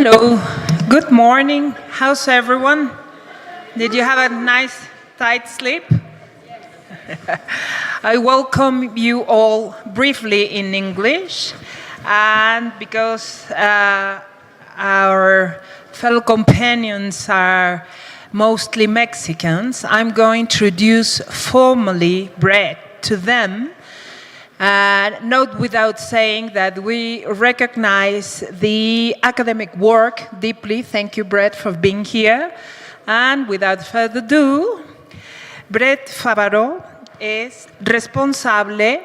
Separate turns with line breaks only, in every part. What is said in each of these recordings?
Hello, good morning. How's everyone? Did you have a nice, tight sleep? I welcome you all briefly in English, and because our fellow companions are mostly Mexicans, I'm going to introduce formally Brett to them. Not without saying that we recognize the academic work deeply. Thank you, Brett, for being here. And without further ado, Brett Favaro es responsable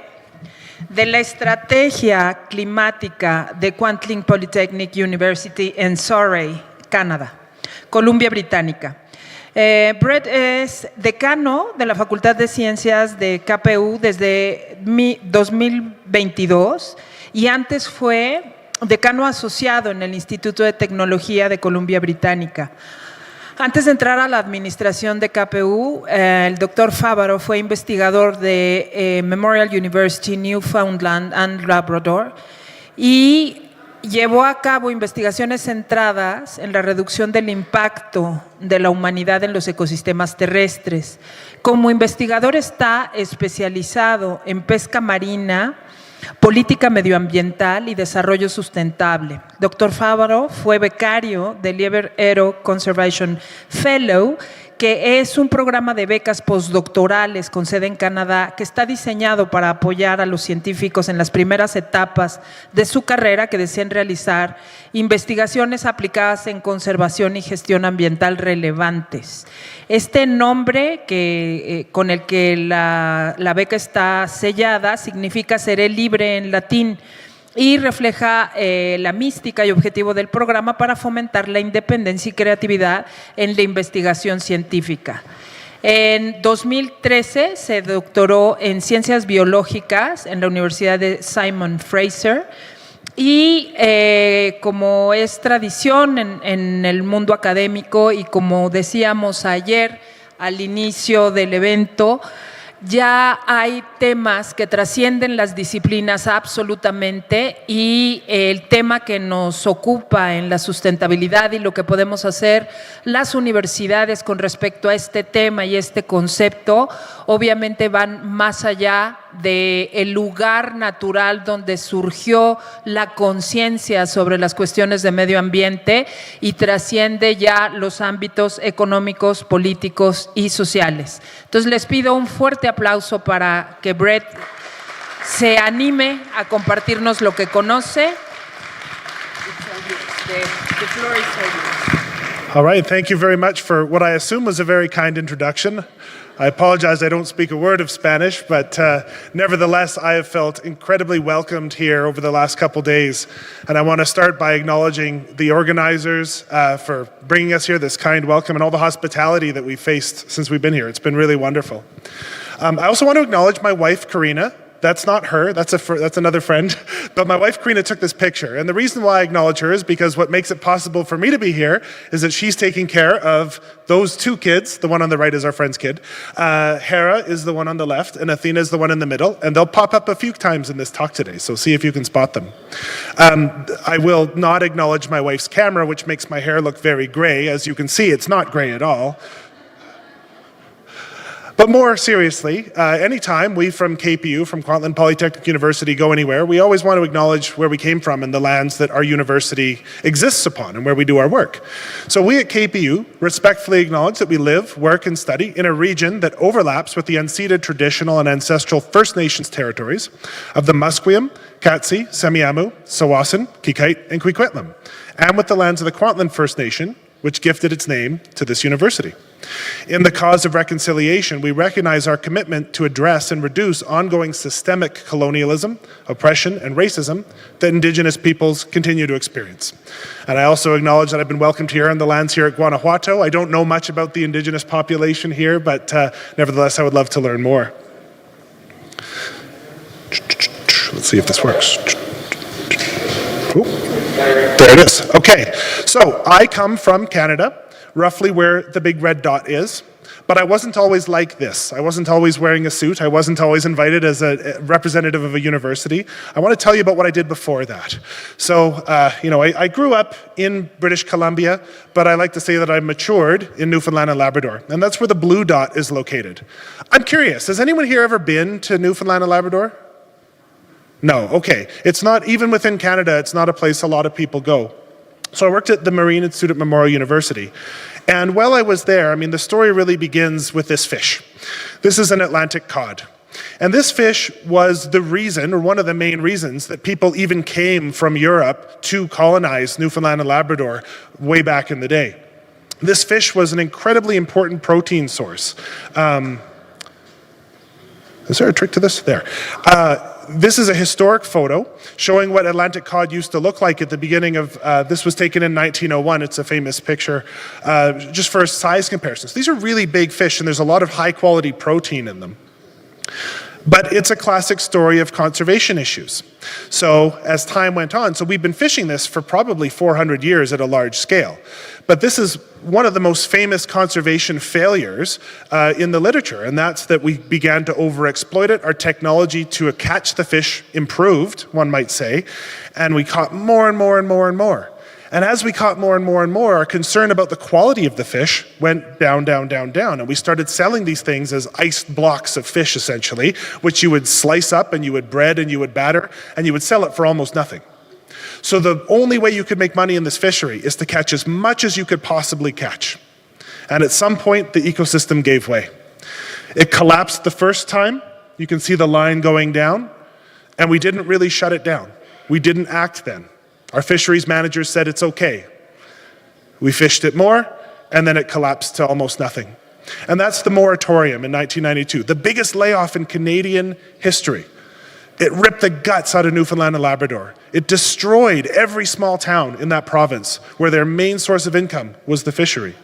de la estrategia climática de Kwantlen Polytechnic University en Surrey, Canadá, Columbia Británica. Brett es decano de la Facultad de Ciencias de KPU desde 2022 y antes fue decano asociado en el Instituto de Tecnología de Columbia Británica. Antes de entrar a la administración de KPU, el doctor Favaro fue investigador de Memorial University, Newfoundland and Labrador y llevó a cabo investigaciones centradas en la reducción del impacto de la humanidad en los ecosistemas terrestres. Como investigador está especializado en pesca marina, política medioambiental y desarrollo sustentable. Dr. Favaro fue becario del Liber Aero Conservation Fellow, que es un programa de becas postdoctorales con sede en Canadá que está diseñado para apoyar a los científicos en las primeras etapas de su carrera que deseen realizar investigaciones aplicadas en conservación y gestión ambiental relevantes. Este nombre con el que la beca está sellada significa seré libre en latín y refleja la mística y objetivo del programa para fomentar la independencia y creatividad en la investigación científica. En 2013 se doctoró en Ciencias Biológicas en la Universidad de Simon Fraser y como es tradición en el mundo académico y como decíamos ayer al inicio del evento, ya hay temas que trascienden las disciplinas absolutamente y el tema que nos ocupa en la sustentabilidad y lo que podemos hacer las universidades con respecto a este tema y este concepto, obviamente van más allá del lugar natural donde surgió la conciencia sobre las cuestiones de medio ambiente y trasciende ya los ámbitos económicos, políticos y sociales. Entonces les pido un fuerte aplauso para que Brett se anime a compartirnos lo que conoce. The floor is yours.
All right, thank you very much for what I assume was a very kind introduction. I apologize, I don't speak a word of Spanish, but nevertheless, I have felt incredibly welcomed here over the last couple days. And I want to start by acknowledging the organizers for bringing us here, this kind welcome, and all the hospitality that we've faced since we've been here. It's been really wonderful. I also want to acknowledge my wife, Karina. That's not her, that's another friend. But my wife, Karina, took this picture. And the reason why I acknowledge her is because what makes it possible for me to be here is that she's taking care of those two kids. The one on the right is our friend's kid. Hera is the one on the left, and Athena is the one in the middle. And they'll pop up a few times in this talk today, so see if you can spot them. I will not acknowledge my wife's camera, which makes my hair look very gray. As you can see, it's not gray at all. But more seriously, anytime we from KPU, from Kwantlen Polytechnic University, go anywhere, we always want to acknowledge where we came from and the lands that our university exists upon and where we do our work. So we at KPU respectfully acknowledge that we live, work, and study in a region that overlaps with the unceded traditional and ancestral First Nations territories of the Musqueam, Katsi, Semiahmoo, Tsawwassen, Kikite, and Kwantlen, and with the lands of the Kwantlen First Nation, which gifted its name to this university. In the cause of reconciliation, we recognize our commitment to address and reduce ongoing systemic colonialism, oppression, and racism that Indigenous peoples continue to experience. And I also acknowledge that I've been welcomed here on the lands here at Guanajuato. I don't know much about the Indigenous population here, but nevertheless, I would love to learn more. Let's see if this works. Ooh, there it is. Okay, so I come from Canada, roughly where the big red dot is. But I wasn't always like this. I wasn't always wearing a suit. I wasn't always invited as a representative of a university. I want to tell you about what I did before that. So, I grew up in British Columbia, but I like to say that I matured in Newfoundland and Labrador. And that's where the blue dot is located. I'm curious, has anyone here ever been to Newfoundland and Labrador? No, okay. It's not, even within Canada, it's not a place a lot of people go. So I worked at the Marine Institute at Memorial University. And while I was there, the story really begins with this fish. This is an Atlantic cod. And this fish was the reason, or one of the main reasons, that people even came from Europe to colonize Newfoundland and Labrador way back in the day. This fish was an incredibly important protein source. Is there a trick to this? There. This is a historic photo showing what Atlantic cod used to look like at the beginning of, this was taken in 1901, it's a famous picture, just for size comparisons. These are really big fish and there's a lot of high quality protein in them. But it's a classic story of conservation issues. So as time went on, so we've been fishing this for probably 400 years at a large scale. But this is one of the most famous conservation failures in the literature, and that's that we began to overexploit it. Our technology to catch the fish improved, one might say, and we caught more and more and more and more. And as we caught more and more and more, our concern about the quality of the fish went down, down, down, down. And we started selling these things as iced blocks of fish, essentially, which you would slice up and you would bread and you would batter, and you would sell it for almost nothing. So the only way you could make money in this fishery is to catch as much as you could possibly catch. And at some point, the ecosystem gave way. It collapsed the first time. You can see the line going down. And we didn't really shut it down. We didn't act then. Our fisheries managers said it's okay. We fished it more, and then it collapsed to almost nothing. And that's the moratorium in 1992, the biggest layoff in Canadian history. It ripped the guts out of Newfoundland and Labrador. It destroyed every small town in that province where their main source of income was the fishery.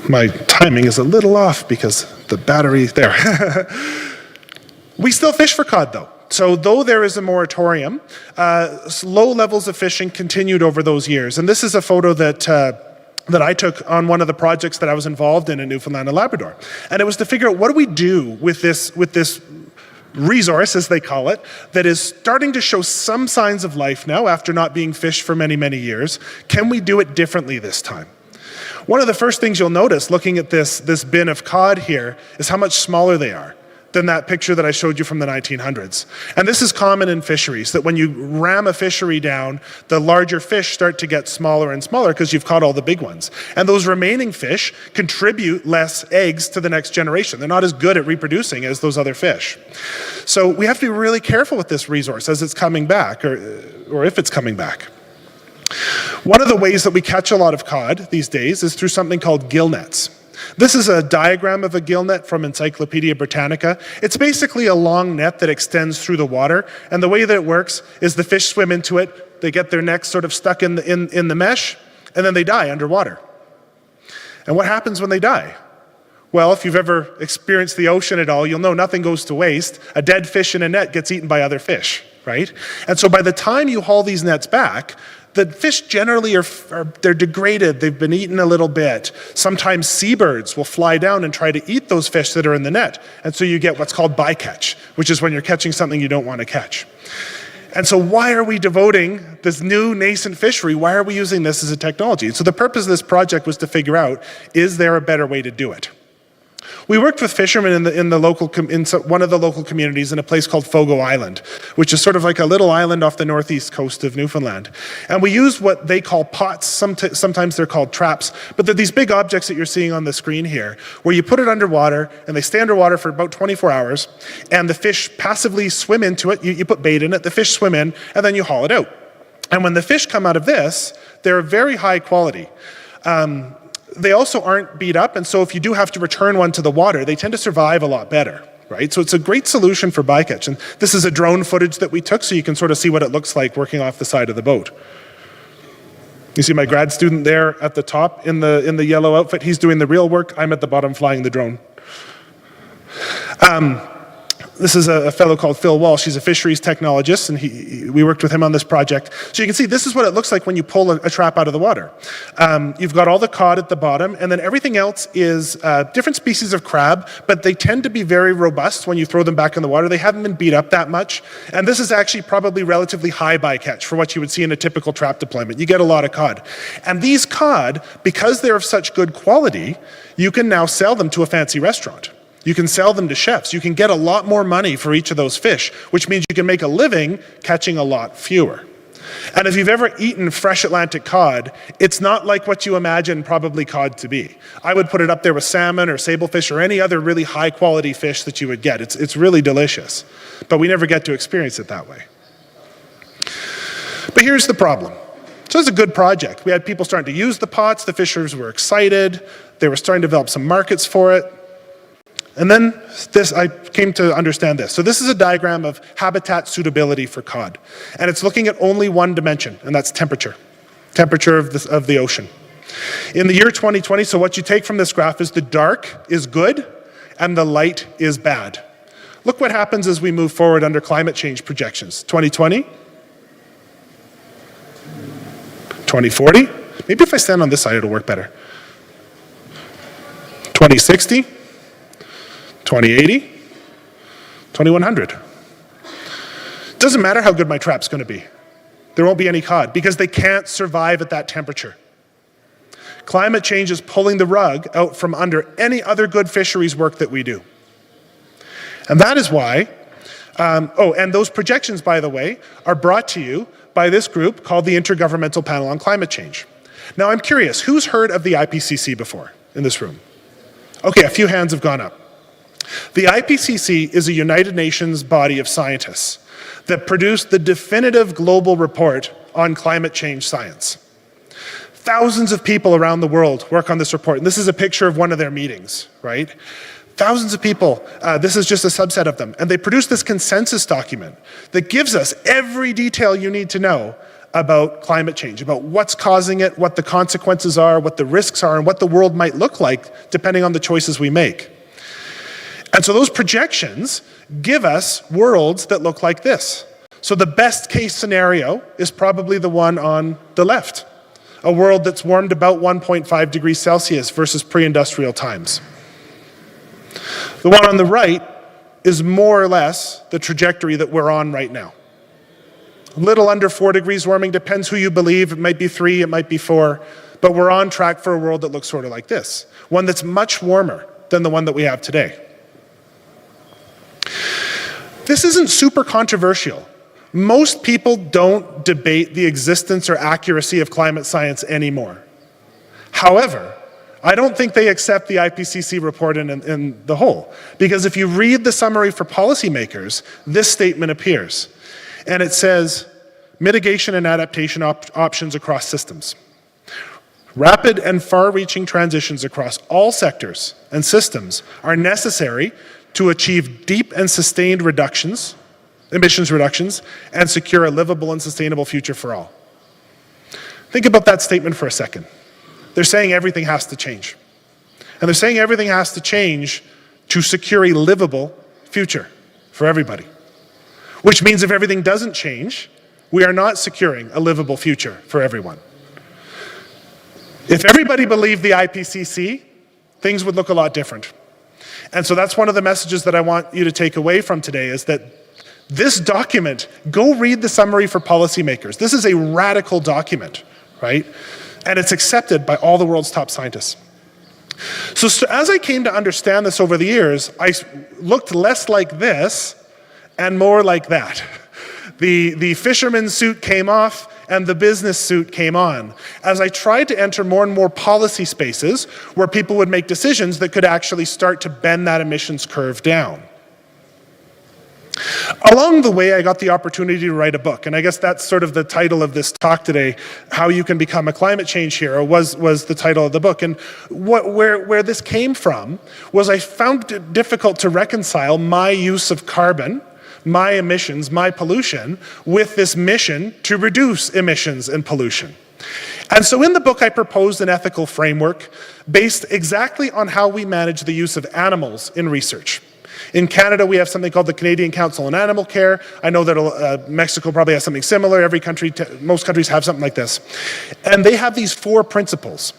My timing is a little off because the battery there. We still fish for cod though. So though there is a moratorium, low levels of fishing continued over those years. And this is a photo that I took on one of the projects that I was involved in Newfoundland and Labrador. And it was to figure out what do we do with this resource, as they call it, that is starting to show some signs of life now after not being fished for many, many years. Can we do it differently this time? One of the first things you'll notice looking at this bin of cod here is how much smaller they are than that picture that I showed you from the 1900s. And this is common in fisheries, that when you ram a fishery down, the larger fish start to get smaller and smaller because you've caught all the big ones. And those remaining fish contribute less eggs to the next generation. They're not as good at reproducing as those other fish. So we have to be really careful with this resource as it's coming back, or if it's coming back. One of the ways that we catch a lot of cod these days is through something called gill nets. This is a diagram of a gill net from Encyclopedia Britannica. It's basically a long net that extends through the water, and the way that it works is the fish swim into it, they get their necks sort of stuck in the mesh, and then they die underwater. And what happens when they die? Well, if you've ever experienced the ocean at all, you'll know nothing goes to waste. A dead fish in a net gets eaten by other fish, right? And so by the time you haul these nets back, the fish generally they're degraded, they've been eaten a little bit. Sometimes seabirds will fly down and try to eat those fish that are in the net. And so you get what's called bycatch, which is when you're catching something you don't want to catch. And so why are we devoting this new nascent fishery? Why are we using this as a technology? So the purpose of this project was to figure out, is there a better way to do it? We worked with fishermen in one of the local communities in a place called Fogo Island, which is sort of like a little island off the northeast coast of Newfoundland. And we used what they call pots, sometimes they're called traps, but they're these big objects that you're seeing on the screen here, where you put it underwater, and they stay underwater for about 24 hours, and the fish passively swim into it. You put bait in it, the fish swim in, and then you haul it out. And when the fish come out of this, they're very high quality. They also aren't beat up, and so if you do have to return one to the water, they tend to survive a lot better, right? So it's a great solution for bycatch. And this is a drone footage that we took, so you can sort of see what it looks like working off the side of the boat. You see my grad student there at the top in the yellow outfit. He's doing the real work. I'm at the bottom flying the drone. This is a fellow called Phil Walsh. He's a fisheries technologist, and we worked with him on this project. So you can see this is what it looks like when you pull a trap out of the water. You've got all the cod at the bottom, and then everything else is different species of crab, but they tend to be very robust when you throw them back in the water. They haven't been beat up that much. And this is actually probably relatively high bycatch for what you would see in a typical trap deployment. You get a lot of cod. And these cod, because they're of such good quality, you can now sell them to a fancy restaurant. You can sell them to chefs. You can get a lot more money for each of those fish, which means you can make a living catching a lot fewer. And if you've ever eaten fresh Atlantic cod, it's not like what you imagine probably cod to be. I would put it up there with salmon or sablefish or any other really high quality fish that you would get. It's really delicious, but we never get to experience it that way. But here's the problem. So it's a good project. We had people starting to use the pots. The fishers were excited. They were starting to develop some markets for it. And then I came to understand this. So this is a diagram of habitat suitability for cod. And it's looking at only one dimension, and that's temperature. Temperature of the ocean. In the year 2020, so what you take from this graph is the dark is good and the light is bad. Look what happens as we move forward under climate change projections. 2020, 2040. Maybe if I stand on this side, it'll work better. 2060. 2080, 2100. Doesn't matter how good my trap's going to be. There won't be any cod because they can't survive at that temperature. Climate change is pulling the rug out from under any other good fisheries work that we do. And that is why, and those projections, by the way, are brought to you by this group called the Intergovernmental Panel on Climate Change. Now I'm curious, who's heard of the IPCC before in this room? Okay, a few hands have gone up. The IPCC is a United Nations body of scientists that produced the definitive global report on climate change science. Thousands of people around the world work on this report, and this is a picture of one of their meetings, right? Thousands of people, this is just a subset of them, and they produced this consensus document that gives us every detail you need to know about climate change, about what's causing it, what the consequences are, what the risks are, and what the world might look like depending on the choices we make. And so those projections give us worlds that look like this. So the best case scenario is probably the one on the left, a world that's warmed about 1.5 degrees Celsius versus pre-industrial times. The one on the right is more or less the trajectory that we're on right now. A little under 4 degrees warming, depends who you believe. It might be 3, it might be 4, but we're on track for a world that looks sort of like this, one that's much warmer than the one that we have today. This isn't super controversial. Most people don't debate the existence or accuracy of climate science anymore. However, I don't think they accept the IPCC report in the whole, because if you read the summary for policymakers, this statement appears. And it says, mitigation and adaptation options across systems. Rapid and far-reaching transitions across all sectors and systems are necessary to achieve deep and sustained emissions reductions, and secure a livable and sustainable future for all. Think about that statement for a second. They're saying everything has to change. And they're saying everything has to change to secure a livable future for everybody. Which means if everything doesn't change, we are not securing a livable future for everyone. If everybody believed the IPCC, things would look a lot different. And so that's one of the messages that I want you to take away from today, is that this document, go read the summary for policymakers. This is a radical document, right? And it's accepted by all the world's top scientists. So as I came to understand this over the years, I looked less like this and more like that. The fisherman's suit came off and the business suit came on, as I tried to enter more and more policy spaces where people would make decisions that could actually start to bend that emissions curve down. Along the way, I got the opportunity to write a book, and I guess that's sort of the title of this talk today, How You Can Become a Climate Change Hero, was the title of the book. And where this came from was I found it difficult to reconcile my use of carbon, my emissions, my pollution, with this mission to reduce emissions and pollution. And so in the book, I proposed an ethical framework based exactly on how we manage the use of animals in research. In Canada, we have something called the Canadian Council on Animal Care. I know that Mexico probably has something similar. Every country, most countries have something like this. And they have these 4 principles.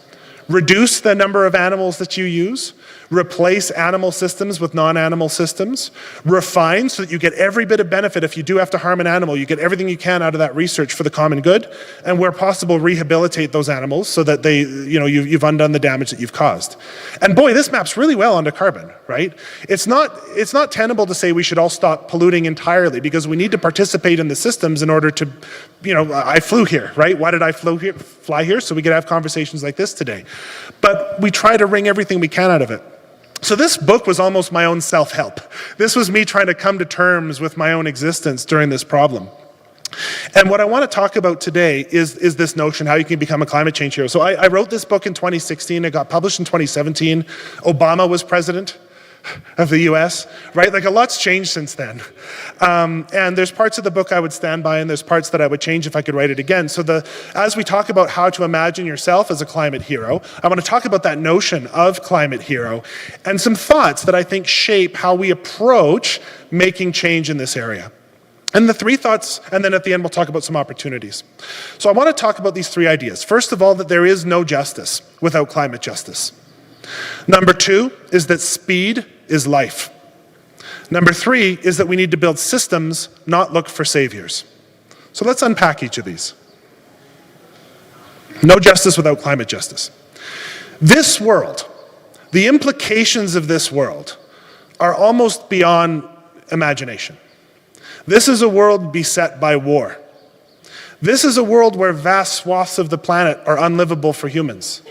Reduce the number of animals that you use, replace animal systems with non-animal systems, refine so that you get every bit of benefit. If you do have to harm an animal, you get everything you can out of that research for the common good, and where possible, rehabilitate those animals so that they, you've undone the damage that you've caused. And boy, this maps really well onto carbon, right? It's not tenable to say we should all stop polluting entirely, because we need to participate in the systems in order to, I flew here, right? Why did I fly here? So we could have conversations like this today. But we try to wring everything we can out of it. So this book was almost my own self-help. This was me trying to come to terms with my own existence during this problem. And what I want to talk about today is this notion, how you can become a climate change hero. So I wrote this book in 2016. It got published in 2017. Obama was president of the US, right? Like, a lot's changed since then. And there's parts of the book I would stand by, and there's parts that I would change if I could write it again. So as we talk about how to imagine yourself as a climate hero, I want to talk about that notion of climate hero and some thoughts that I think shape how we approach making change in this area. And the 3 thoughts, and then at the end we'll talk about some opportunities. So I want to talk about these 3 ideas. First of all, that there is no justice without climate justice. Number 2 is that speed is life. Number 3 is that we need to build systems, not look for saviors. So let's unpack each of these. No justice without climate justice. This world, the implications of this world are almost beyond imagination. This is a world beset by war. This is a world where vast swaths of the planet are unlivable for humans.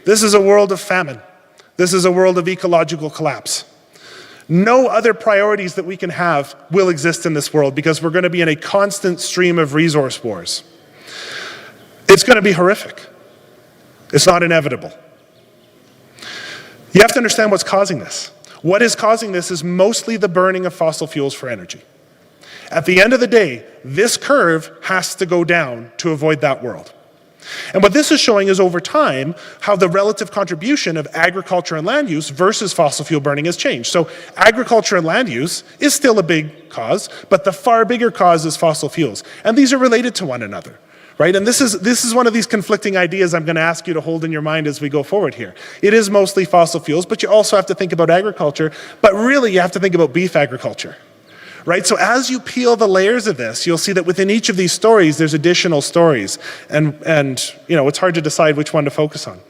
This is a world of famine. This is a world of ecological collapse. No other priorities that we can have will exist in this world, because we're going to be in a constant stream of resource wars. It's going to be horrific. It's not inevitable. You have to understand what's causing this. What is causing this is mostly the burning of fossil fuels for energy. At the end of the day, this curve has to go down to avoid that world. And what this is showing is, over time, how the relative contribution of agriculture and land use versus fossil fuel burning has changed. So agriculture and land use is still a big cause, but the far bigger cause is fossil fuels. And these are related to one another, right? And this is one of these conflicting ideas I'm going to ask you to hold in your mind as we go forward here. It is mostly fossil fuels, but you also have to think about agriculture, but really you have to think about beef agriculture. Right? So as you peel the layers of this, you'll see that within each of these stories, there's additional stories. And it's hard to decide which one to focus on.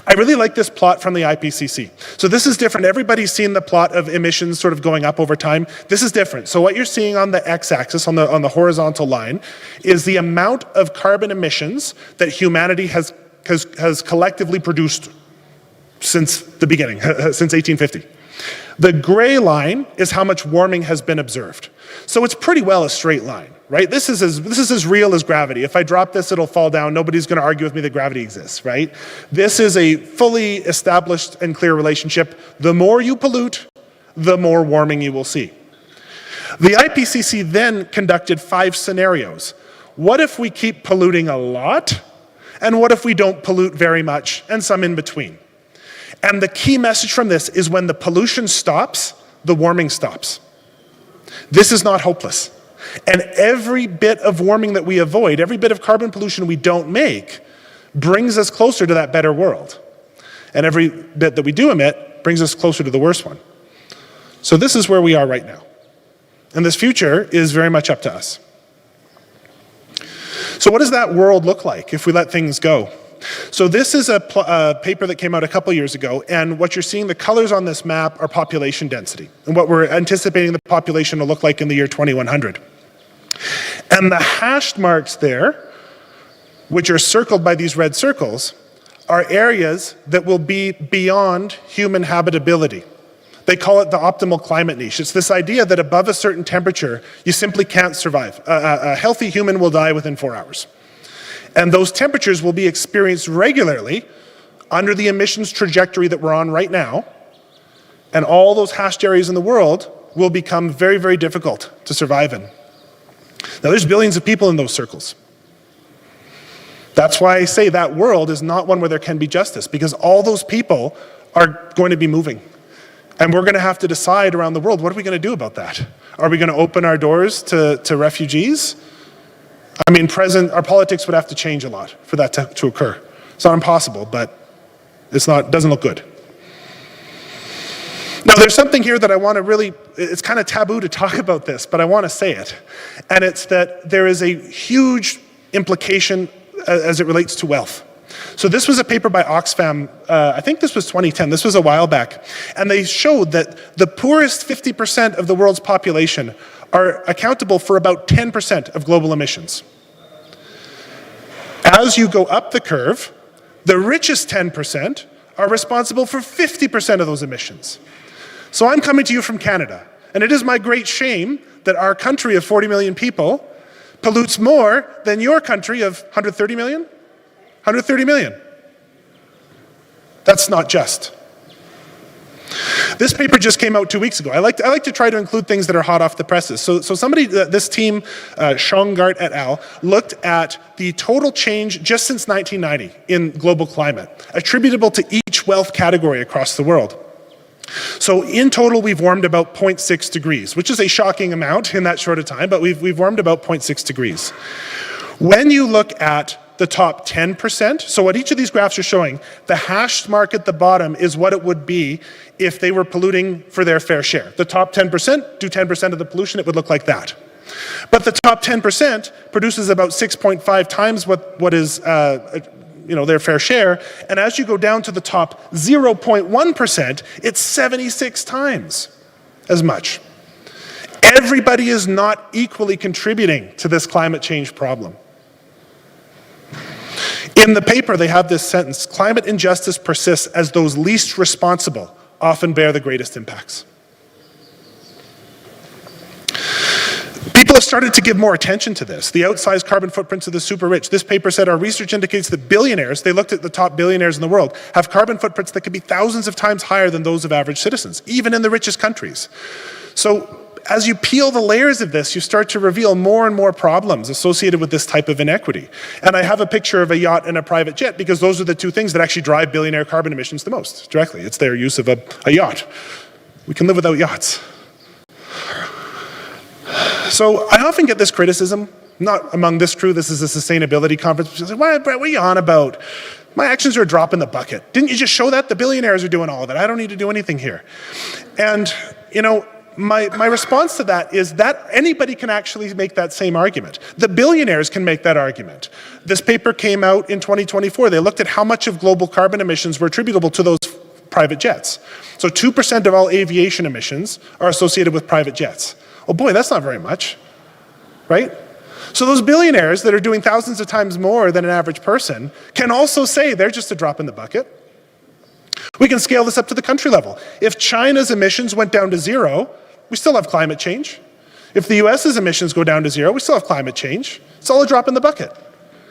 I really like this plot from the IPCC. So this is different. Everybody's seen the plot of emissions sort of going up over time. This is different. So what you're seeing on the x-axis, on the horizontal line, is the amount of carbon emissions that humanity has collectively produced since the beginning, since 1850. The gray line is how much warming has been observed. So it's pretty well a straight line, right? This is as real as gravity. If I drop this, it'll fall down. Nobody's going to argue with me that gravity exists, right? This is a fully established and clear relationship. The more you pollute, the more warming you will see. The IPCC then conducted 5 scenarios. What if we keep polluting a lot? And what if we don't pollute very much, and some in between? And the key message from this is, when the pollution stops, the warming stops. This is not hopeless. And every bit of warming that we avoid, every bit of carbon pollution we don't make, brings us closer to that better world. And every bit that we do emit brings us closer to the worst one. So this is where we are right now. And this future is very much up to us. So what does that world look like if we let things go? So this is a paper that came out a couple years ago, and what you're seeing, the colors on this map are population density, and what we're anticipating the population to look like in the year 2100. And the hashed marks there, which are circled by these red circles, are areas that will be beyond human habitability. They call it the optimal climate niche. It's this idea that above a certain temperature, you simply can't survive. A healthy human will die within 4 hours. And those temperatures will be experienced regularly under the emissions trajectory that we're on right now. And all those hashed areas in the world will become very, very difficult to survive in. Now, there's billions of people in those circles. That's why I say that world is not one where there can be justice, because all those people are going to be moving. And we're going to have to decide around the world, what are we going to do about that? Are we going to open our doors to refugees? I mean, our politics would have to change a lot for that to occur. It's not impossible, but doesn't look good. Now, there's something here that I want to really, it's kind of taboo to talk about this, but I want to say it. And it's that there is a huge implication as it relates to wealth. So this was a paper by Oxfam, I think this was 2010, this was a while back, and they showed that the poorest 50% of the world's population are accountable for about 10% of global emissions. As you go up the curve, the richest 10% are responsible for 50% of those emissions. So I'm coming to you from Canada, and it is my great shame that our country of 40 million people pollutes more than your country of 130 million? 130 million. That's not just. This paper just came out 2 weeks ago. I like to try to include things that are hot off the presses. So this team, Schongart et al., looked at the total change just since 1990 in global climate, attributable to each wealth category across the world. So in total, we've warmed about 0.6 degrees, which is a shocking amount in that short a time, but we've warmed about 0.6 degrees. When you look at the top 10%, so what each of these graphs are showing, the hashed mark at the bottom is what it would be if they were polluting for their fair share. The top 10% do 10% of the pollution, it would look like that. But the top 10% produces about 6.5 times what is their fair share, and as you go down to the top 0.1%, it's 76 times as much. Everybody is not equally contributing to this climate change problem. In the paper, they have this sentence, climate injustice persists as those least responsible often bear the greatest impacts. People have started to give more attention to this, the outsized carbon footprints of the super rich. This paper said our research indicates that billionaires, they looked at the top billionaires in the world, have carbon footprints that could be thousands of times higher than those of average citizens, even in the richest countries. So as you peel the layers of this, you start to reveal more and more problems associated with this type of inequity. And I have a picture of a yacht and a private jet because those are the two things that actually drive billionaire carbon emissions the most, directly. It's their use of a yacht. We can live without yachts. So I often get this criticism, not among this crew, this is a sustainability conference. People say, why, Brett, what are you on about? My actions are a drop in the bucket. Didn't you just show that? The billionaires are doing all of it. I don't need to do anything here. And, my response to that is that anybody can actually make that same argument. The billionaires can make that argument. This paper came out in 2024. They looked at how much of global carbon emissions were attributable to those private jets. So 2% of all aviation emissions are associated with private jets. Oh boy, that's not very much, right? So those billionaires that are doing thousands of times more than an average person can also say they're just a drop in the bucket. We can scale this up to the country level. If China's emissions went down to zero, we still have climate change. If the US's emissions go down to zero, we still have climate change. It's all a drop in the bucket.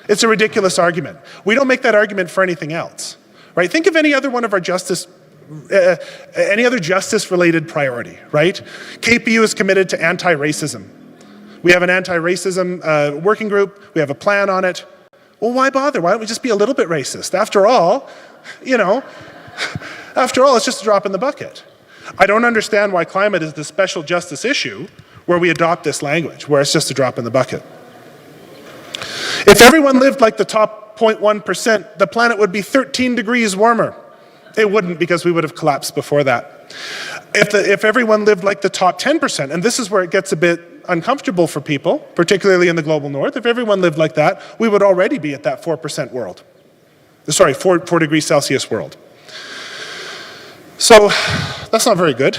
It's a ridiculous argument. We don't make that argument for anything else, right? Think of any other one of our any other justice-related priority, right? KPU is committed to anti-racism. We have an anti-racism working group. We have a plan on it. Well, why bother? Why don't we just be a little bit racist? After all, it's just a drop in the bucket. I don't understand why climate is the special justice issue where we adopt this language, where it's just a drop in the bucket. If everyone lived like the top 0.1%, the planet would be 13 degrees warmer. It wouldn't, because we would have collapsed before that. If everyone lived like the top 10%, and this is where it gets a bit uncomfortable for people, particularly in the global north, if everyone lived like that, we would already be at that 4% world. Sorry, 4 degrees Celsius world. So that's not very good.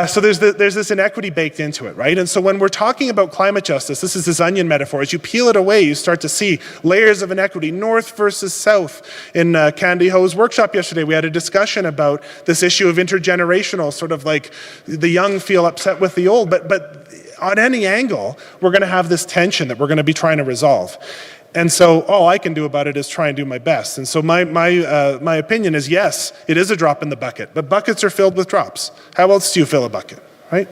So there's this inequity baked into it, right? And so when we're talking about climate justice, this is this onion metaphor. As you peel it away, you start to see layers of inequity, north versus south. In Candy Ho's workshop yesterday, we had a discussion about this issue of intergenerational, sort of like the young feel upset with the old. But on any angle, we're going to have this tension that we're going to be trying to resolve. And so all I can do about it is try and do my best. And so my opinion is, yes, it is a drop in the bucket, but buckets are filled with drops. How else do you fill a bucket, right?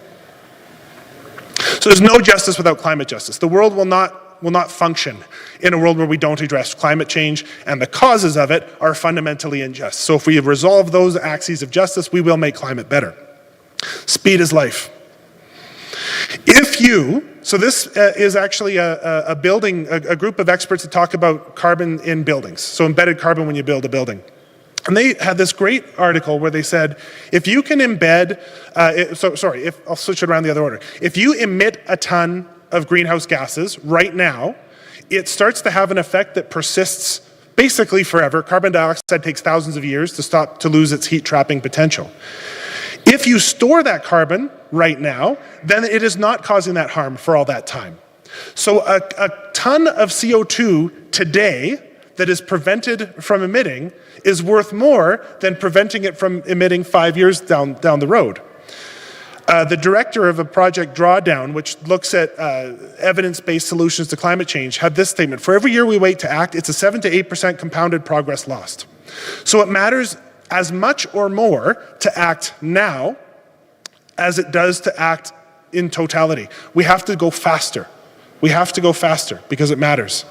So there's no justice without climate justice. The world will not not function in a world where we don't address climate change, and the causes of it are fundamentally unjust. So if we resolve those axes of justice, we will make climate better. Speed is life. So this is actually a group of experts that talk about carbon in buildings, so embedded carbon when you build a building. And they had this great article where they said, if you can embed, I'll switch it around the other order. If you emit a ton of greenhouse gases right now, it starts to have an effect that persists basically forever. Carbon dioxide takes thousands of years to lose its heat trapping potential. If you store that carbon right now, then it is not causing that harm for all that time. So a ton of CO2 today that is prevented from emitting is worth more than preventing it from emitting 5 years down the road. The director of a project Drawdown, which looks at evidence-based solutions to climate change, had this statement: for every year we wait to act, it's a 7 to 8% compounded progress lost. So it matters as much or more to act now as it does to act in totality. We have to go faster. We have to go faster because it matters.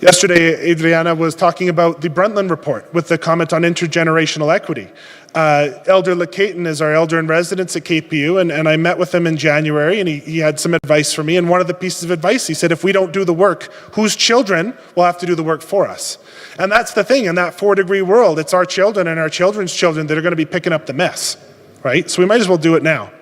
Yesterday, Adriana was talking about the Brundtland report with the comment on intergenerational equity. Elder LeCayton is our elder in residence at KPU, and I met with him in January, and he had some advice for me. And one of the pieces of advice, he said, if we don't do the work, whose children will have to do the work for us? And that's the thing, in that 4-degree world, it's our children and our children's children that are going to be picking up the mess, right? So we might as well do it now.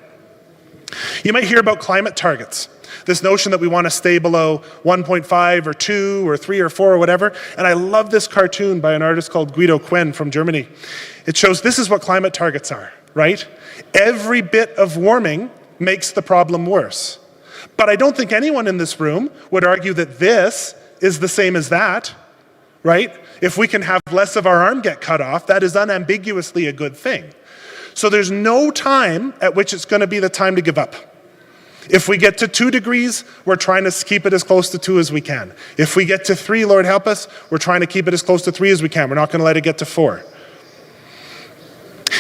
You might hear about climate targets. This notion that we want to stay below 1.5 or 2 or 3 or 4 or whatever. And I love this cartoon by an artist called Guido Quinn from Germany. It shows this is what climate targets are, right? Every bit of warming makes the problem worse. But I don't think anyone in this room would argue that this is the same as that, right? If we can have less of our arm get cut off, that is unambiguously a good thing. So there's no time at which it's going to be the time to give up. If we get to 2 degrees, we're trying to keep it as close to 2 as we can. If we get to 3, Lord help us, we're trying to keep it as close to 3 as we can. We're not going to let it get to 4.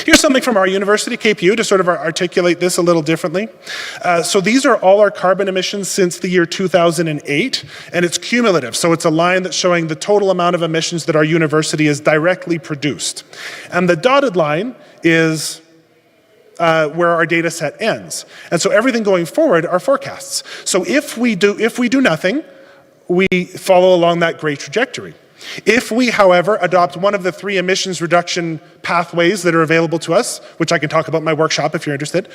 Here's something from our university, KPU, to sort of articulate this a little differently. So these are all our carbon emissions since the year 2008, and it's cumulative. So it's a line that's showing the total amount of emissions that our university has directly produced. And the dotted line is where our data set ends. And so everything going forward are forecasts. So if we do nothing, we follow along that gray trajectory. If we, however, adopt one of the 3 emissions reduction pathways that are available to us, which I can talk about in my workshop if you're interested,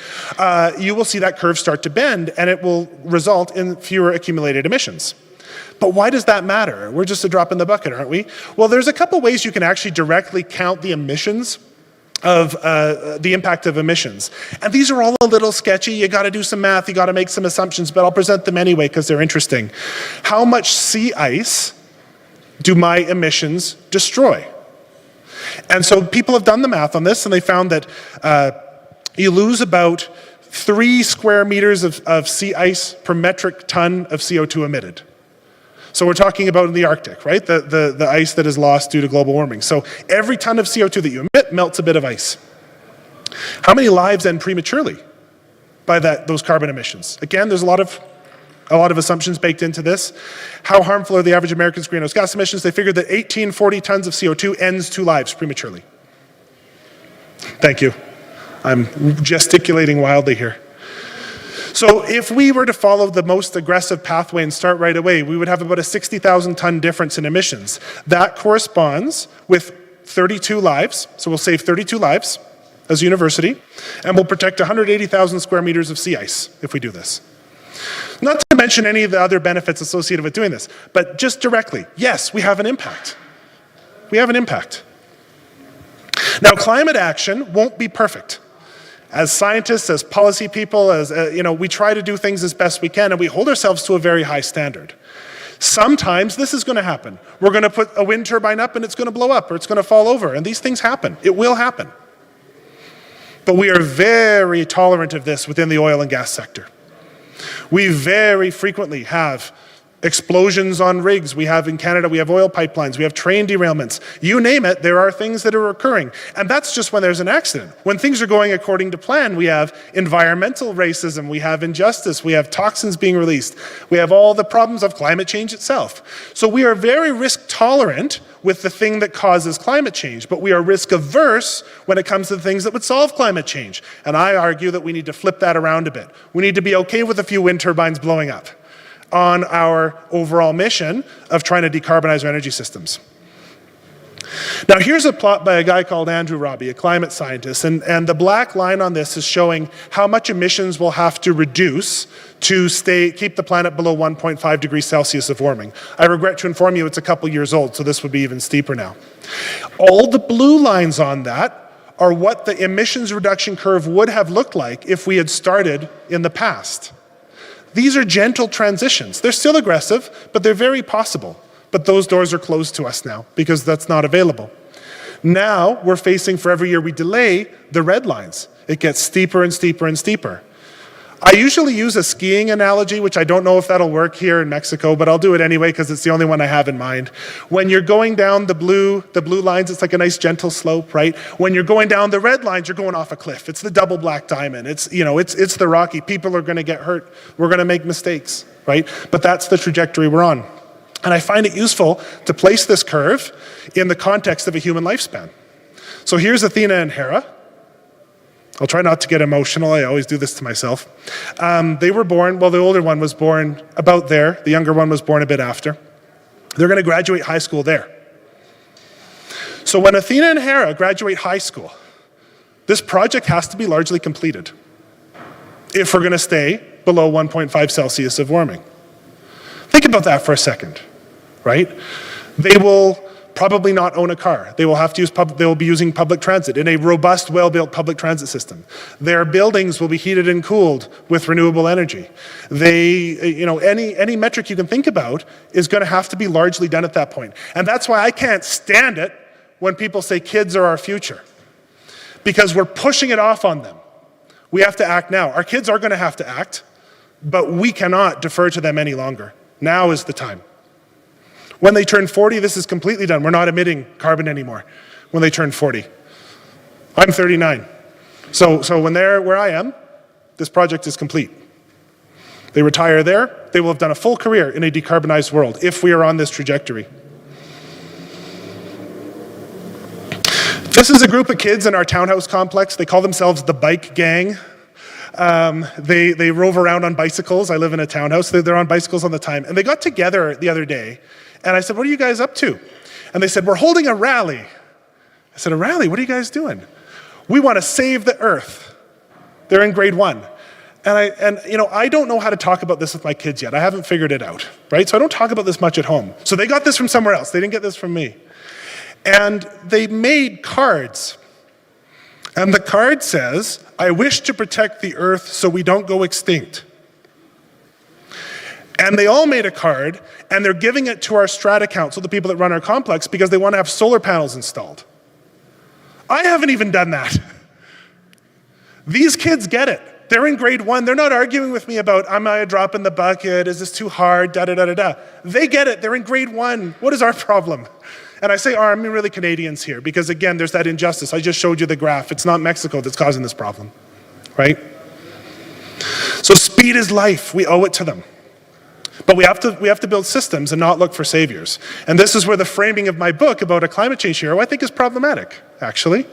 you will see that curve start to bend, and it will result in fewer accumulated emissions. But why does that matter? We're just a drop in the bucket, aren't we? Well, there's a couple ways you can actually directly count the emissions of the impact of emissions. And these are all a little sketchy. You got to do some math, you got to make some assumptions, but I'll present them anyway because they're interesting. How much sea ice do my emissions destroy? And so people have done the math on this, and they found that you lose about 3 square meters of sea ice per metric ton of CO2 emitted. So we're talking about in the Arctic, right? The ice that is lost due to global warming. So every ton of CO2 that you emit melts a bit of ice. How many lives end prematurely by those carbon emissions? Again, there's a lot of assumptions baked into this. How harmful are the average American's greenhouse gas emissions? They figured that 1840 tons of CO2 ends 2 lives prematurely. Thank you. I'm gesticulating wildly here. So if we were to follow the most aggressive pathway and start right away, we would have about a 60,000 ton difference in emissions. That corresponds with 32 lives, so we'll save 32 lives as a university, and we'll protect 180,000 square meters of sea ice if we do this. Not to mention any of the other benefits associated with doing this, but just directly, yes, we have an impact. We have an impact. Now, climate action won't be perfect. As scientists, as policy people, we try to do things as best we can, and we hold ourselves to a very high standard. Sometimes this is going to happen. We're going to put a wind turbine up and it's going to blow up or it's going to fall over, and these things happen. It will happen. But we are very tolerant of this within the oil and gas sector. We very frequently have Explosions on rigs. We have in Canada, we have oil pipelines, we have train derailments. You name it, there are things that are occurring. And that's just when there's an accident. When things are going according to plan, we have environmental racism, we have injustice, we have toxins being released, we have all the problems of climate change itself. So we are very risk tolerant with the thing that causes climate change, but we are risk averse when it comes to the things that would solve climate change. And I argue that we need to flip that around a bit. We need to be okay with a few wind turbines blowing up on our overall mission of trying to decarbonize our energy systems. Now here's a plot by a guy called Andrew Robbie, a climate scientist, and the black line on this is showing how much emissions we'll have to reduce to keep the planet below 1.5 degrees Celsius of warming. I regret to inform you it's a couple years old, so this would be even steeper now. All the blue lines on that are what the emissions reduction curve would have looked like if we had started in the past. These are gentle transitions. They're still aggressive, but they're very possible. But those doors are closed to us now because that's not available. Now we're facing, for every year we delay, the red lines. It gets steeper and steeper and steeper. I usually use a skiing analogy, which I don't know if that'll work here in Mexico, but I'll do it anyway because it's the only one I have in mind. When you're going down the blue lines, it's like a nice gentle slope, right? When you're going down the red lines, you're going off a cliff. It's the double black diamond. It's the rocky. People are going to get hurt. We're going to make mistakes, right? But that's the trajectory we're on. And I find it useful to place this curve in the context of a human lifespan. So here's Athena and Hera. I'll try not to get emotional. I always do this to myself. They were born, well, the older one was born about there. The younger one was born a bit after. They're going to graduate high school there. So when Athena and Hera graduate high school, this project has to be largely completed if we're going to stay below 1.5 Celsius of warming. Think about that for a second, right? They will probably not own a car. They will have to use they will be using public transit in a robust, well-built public transit system. Their buildings will be heated and cooled with renewable energy. Any metric you can think about is going to have to be largely done at that point. And that's why I can't stand it when people say kids are our future, because we're pushing it off on them. We have to act now. Our kids are going to have to act, but we cannot defer to them any longer. Now is the time. When they turn 40, this is completely done. We're not emitting carbon anymore when they turn 40. I'm 39. So when they're where I am, this project is complete. They retire there, they will have done a full career in a decarbonized world if we are on this trajectory. This is a group of kids in our townhouse complex. They call themselves the Bike Gang. They rove around on bicycles. I live in a townhouse. They're on bicycles all the time. And they got together the other day, and I said, what are you guys up to? And they said, we're holding a rally. I said, a rally? What are you guys doing? We want to save the earth. They're in grade 1. And I don't know how to talk about this with my kids yet. I haven't figured it out, right? So I don't talk about this much at home. So they got this from somewhere else. They didn't get this from me. And they made cards. And the card says, I wish to protect the earth so we don't go extinct. And they all made a card, and they're giving it to our Strata Council, the people that run our complex, because they want to have solar panels installed. I haven't even done that. These kids get it. They're in grade 1. They're not arguing with me about, am I a drop in the bucket? Is this too hard? Da-da-da-da-da. They get it. They're in grade 1. What is our problem? And I say I mean really Canadians here, because again, there's that injustice. I just showed you the graph. It's not Mexico that's causing this problem, right? So speed is life. We owe it to them. But we have to build systems and not look for saviors. And this is where the framing of my book about a climate change hero, I think, is problematic, actually.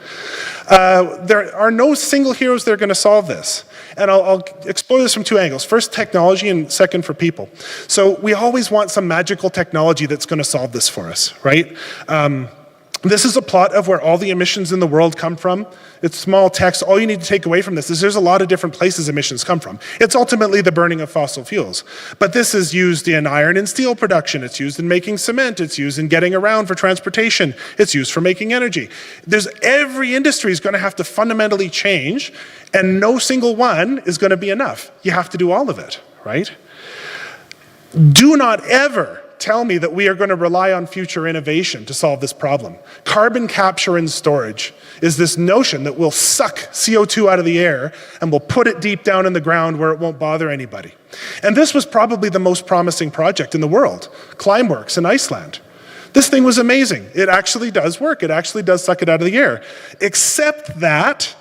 There are no single heroes that are going to solve this. And I'll explore this from 2 angles. First, technology, and second, for people. So we always want some magical technology that's going to solve this for us, right? This is a plot of where all the emissions in the world come from. It's small text. All you need to take away from this is there's a lot of different places emissions come from. It's ultimately the burning of fossil fuels. But this is used in iron and steel production. It's used in making cement. It's used in getting around for transportation. It's used for making energy. Every industry is going to have to fundamentally change, and no single one is going to be enough. You have to do all of it, right? Do not ever tell me that we are going to rely on future innovation to solve this problem. Carbon capture and storage is this notion that we'll suck CO2 out of the air and we'll put it deep down in the ground where it won't bother anybody. And this was probably the most promising project in the world, Climeworks in Iceland. This thing was amazing. It actually does work. It actually does suck it out of the air. Except that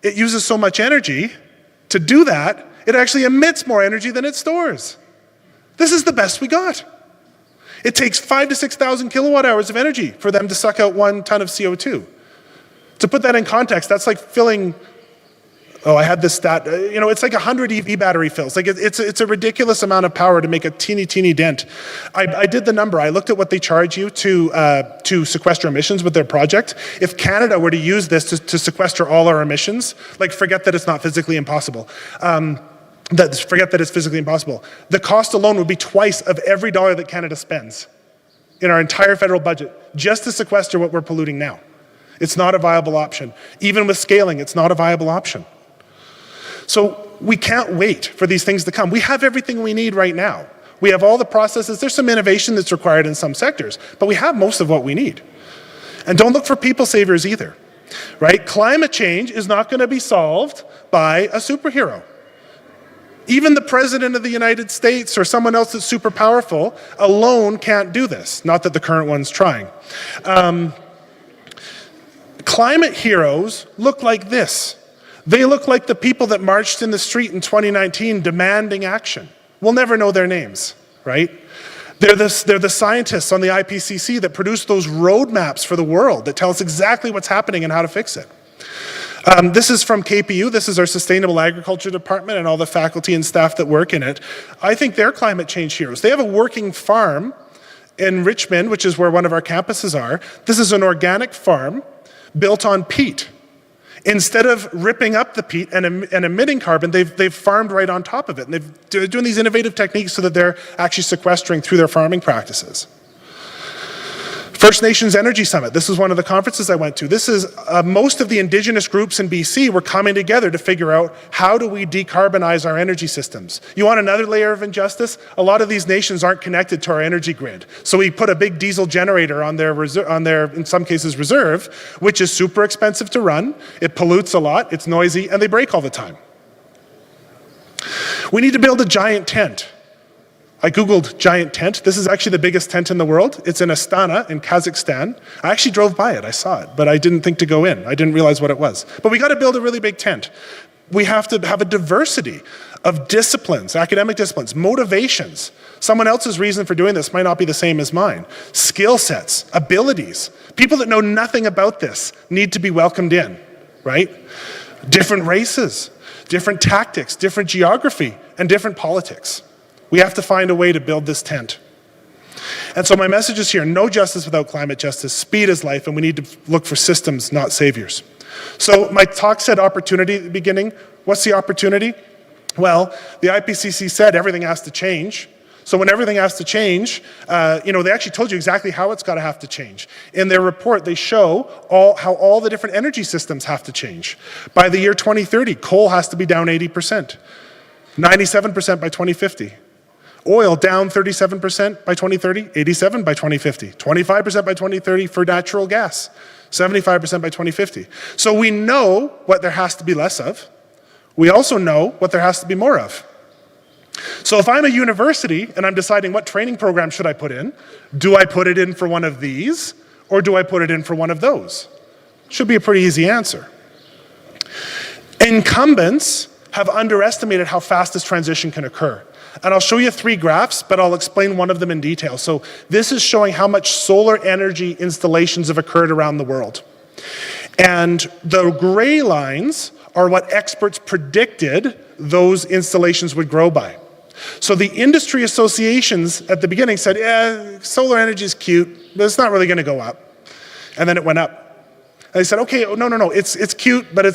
it uses so much energy to do that, it actually emits more energy than it stores. This is the best we got. It takes 5,000 to 6,000 kilowatt hours of energy for them to suck out 1 ton of CO2. To put that in context, that's like filling, I had this stat, it's like 100 EV battery fills. Like it's a ridiculous amount of power to make a teeny dent. I did the number. I looked at what they charge you to sequester emissions with their project. If Canada were to use this to sequester all our emissions, like forget that it's not physically impossible. Forget that it's physically impossible. The cost alone would be twice of every dollar that Canada spends in our entire federal budget just to sequester what we're polluting now. It's not a viable option. Even with scaling, it's not a viable option. So we can't wait for these things to come. We have everything we need right now. We have all the processes. There's some innovation that's required in some sectors, but we have most of what we need. And don't look for people saviors either, right? Climate change is not going to be solved by a superhero. Even the President of the United States or someone else that's super powerful alone can't do this. Not that the current one's trying. Climate heroes look like this. They look like the people that marched in the street in 2019 demanding action. We'll never know their names, right? They're the scientists on the IPCC that produce those roadmaps for the world that tell us exactly what's happening and how to fix it. This is from KPU. This is our Sustainable Agriculture Department and all the faculty and staff that work in it. I think they're climate change heroes. They have a working farm in Richmond, which is where one of our campuses are. This is an organic farm built on peat. Instead of ripping up the peat and emitting carbon, they've farmed right on top of it. And they're doing these innovative techniques so that they're actually sequestering through their farming practices. First Nations Energy Summit. This is one of the conferences I went to. This is most of the indigenous groups in BC were coming together to figure out how do we decarbonize our energy systems. You want another layer of injustice? A lot of these nations aren't connected to our energy grid. So we put a big diesel generator on their, in some cases, reserve, which is super expensive to run. It pollutes a lot, it's noisy, and they break all the time. We need to build a giant tent. I Googled giant tent. This is actually the biggest tent in the world. It's in Astana in Kazakhstan. I actually drove by it, I saw it, but I didn't think to go in. I didn't realize what it was. But we gotta build a really big tent. We have to have a diversity of disciplines, academic disciplines, motivations. Someone else's reason for doing this might not be the same as mine. Skill sets, abilities. People that know nothing about this need to be welcomed in, right? Different races, different tactics, different geography, and different politics. We have to find a way to build this tent. And so my message is here, no justice without climate justice, speed is life, and we need to look for systems, not saviors. So my talk said opportunity at the beginning. What's the opportunity? Well, the IPCC said everything has to change. So when everything has to change, they actually told you exactly how it's got to have to change. In their report, they show how all the different energy systems have to change. By the year 2030, coal has to be down 80%, 97% by 2050. Oil down 37% by 2030, 87 by 2050, 25% by 2030 for natural gas, 75% by 2050. So we know what there has to be less of. We also know what there has to be more of. So if I'm a university and I'm deciding what training program should I put in, do I put it in for one of these or do I put it in for one of those? Should be a pretty easy answer. Incumbents have underestimated how fast this transition can occur. And I'll show you 3 graphs, but I'll explain one of them in detail. So this is showing how much solar energy installations have occurred around the world. And the gray lines are what experts predicted those installations would grow by. So the industry associations at the beginning said, solar energy is cute, but it's not really going to go up. And then it went up. And they said, okay, no, it's cute, but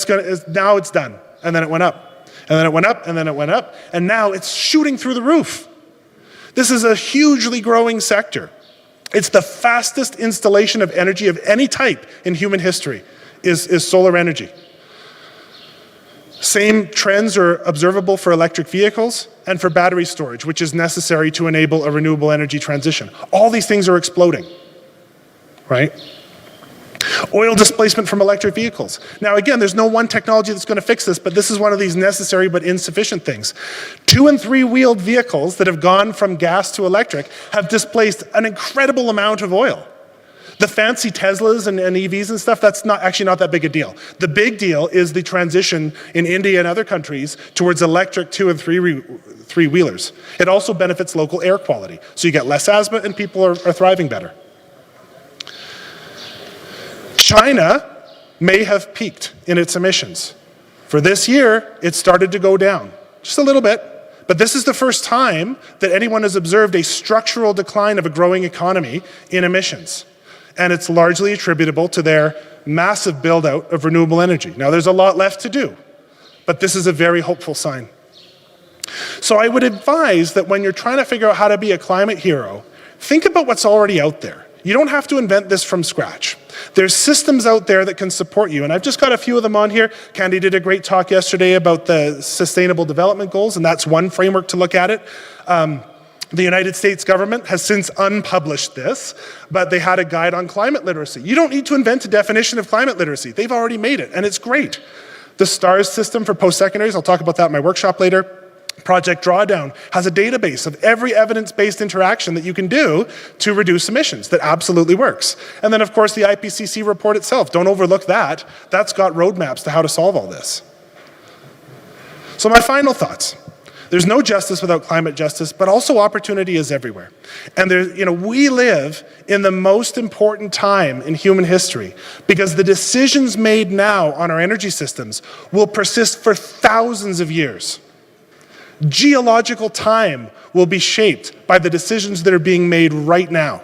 now it's done. And then it went up. And then it went up, and then it went up, and now it's shooting through the roof. This is a hugely growing sector. It's the fastest installation of energy of any type in human history is solar energy. Same trends are observable for electric vehicles and for battery storage, which is necessary to enable a renewable energy transition. All these things are exploding, right? Oil displacement from electric vehicles. Now again, there's no one technology that's going to fix this, but this is one of these necessary but insufficient things. 2- and 3-wheeled vehicles that have gone from gas to electric have displaced an incredible amount of oil. The fancy Teslas and EVs and stuff, that's actually not that big a deal. The big deal is the transition in India and other countries towards electric 2- and 3-wheelers. It also benefits local air quality. So you get less asthma and people are thriving better. China may have peaked in its emissions. For this year, it started to go down, just a little bit. But this is the first time that anyone has observed a structural decline of a growing economy in emissions. And it's largely attributable to their massive build-out of renewable energy. Now, there's a lot left to do, but this is a very hopeful sign. So I would advise that when you're trying to figure out how to be a climate hero, think about what's already out there. You don't have to invent this from scratch. There's systems out there that can support you, and I've just got a few of them on here. Candy did a great talk yesterday about the Sustainable Development Goals, and that's one framework to look at it. The United States government has since unpublished this, but they had a guide on climate literacy. You don't need to invent a definition of climate literacy. They've already made it, and it's great. The STARS system for post-secondaries, I'll talk about that in my workshop later. Project Drawdown has a database of every evidence-based interaction that you can do to reduce emissions that absolutely works. And then, of course, the IPCC report itself. Don't overlook that. That's got roadmaps to how to solve all this. So my final thoughts. There's no justice without climate justice, but also opportunity is everywhere. And we live in the most important time in human history because the decisions made now on our energy systems will persist for thousands of years. Geological time will be shaped by the decisions that are being made right now.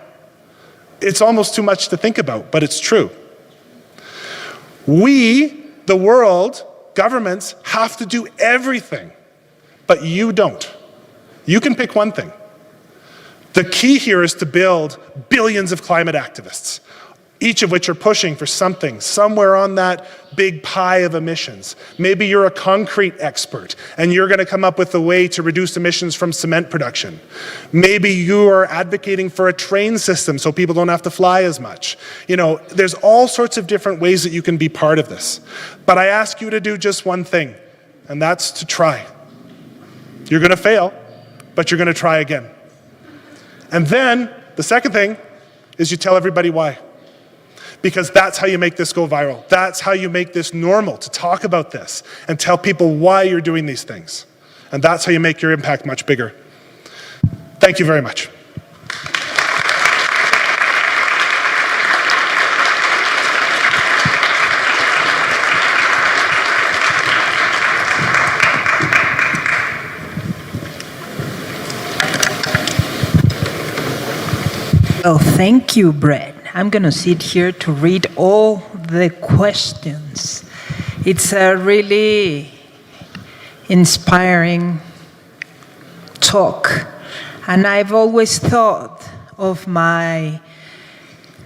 It's almost too much to think about, but it's true. We, the world, governments, have to do everything. But you don't. You can pick one thing. The key here is to build billions of climate activists, each of which are pushing for something, somewhere on that big pie of emissions. Maybe you're a concrete expert, and you're going to come up with a way to reduce emissions from cement production. Maybe you are advocating for a train system so people don't have to fly as much. There's all sorts of different ways that you can be part of this. But I ask you to do just one thing, and that's to try. You're going to fail, but you're going to try again. And then, the second thing is you tell everybody why. Because that's how you make this go viral. That's how you make this normal, to talk about this and tell people why you're doing these things. And that's how you make your impact much bigger. Thank you very much.
Well, thank you, Brett. I'm going to sit here to read all the questions. It's a really inspiring talk. And I've always thought of my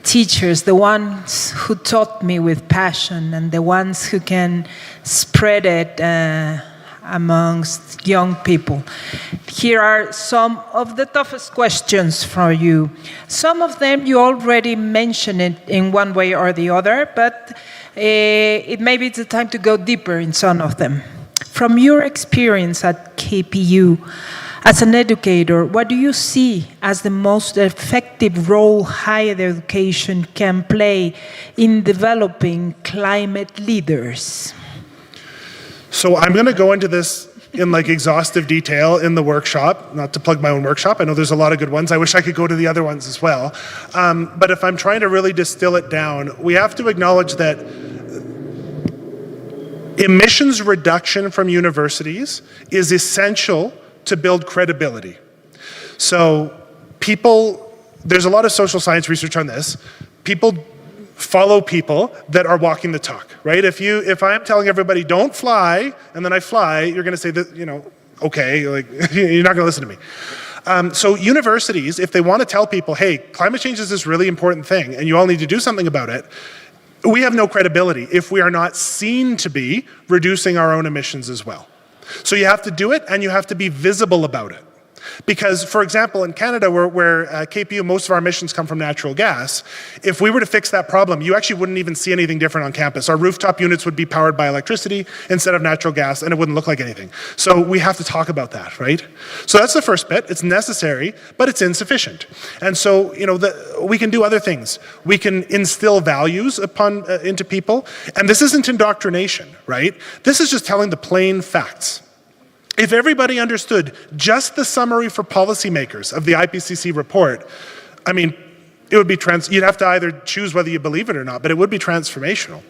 teachers, the ones who taught me with passion and the ones who can spread it amongst young people. Here are some of the toughest questions for you. Some of them you already mentioned it in one way or the other, but maybe it's the time to go deeper in some of them. From your experience at KPU, as an educator, what do you see as the most effective role higher education can play in developing climate leaders?
So I'm going to go into this in exhaustive detail in the workshop, not to plug my own workshop. I know there's a lot of good ones. I wish I could go to the other ones as well. But if I'm trying to really distill it down, we have to acknowledge that emissions reduction from universities is essential to build credibility. So there's a lot of social science research on this. People follow people that are walking the talk, right? If I'm telling everybody don't fly, and then I fly, you're going to say that, okay, you're not going to listen to me. So universities, if they want to tell people, hey, climate change is this really important thing, and you all need to do something about it, we have no credibility if we are not seen to be reducing our own emissions as well. So you have to do it, and you have to be visible about it. Because, for example, in Canada, where KPU, most of our emissions come from natural gas, if we were to fix that problem, you actually wouldn't even see anything different on campus. Our rooftop units would be powered by electricity instead of natural gas, and it wouldn't look like anything. So we have to talk about that, right? So that's the first bit. It's necessary, but it's insufficient. And so, we can do other things. We can instill values into people, and this isn't indoctrination, right? This is just telling the plain facts. If everybody understood just the summary for policymakers of the IPCC report, I mean, it would be you'd have to either choose whether you believe it or not, but it would be transformational.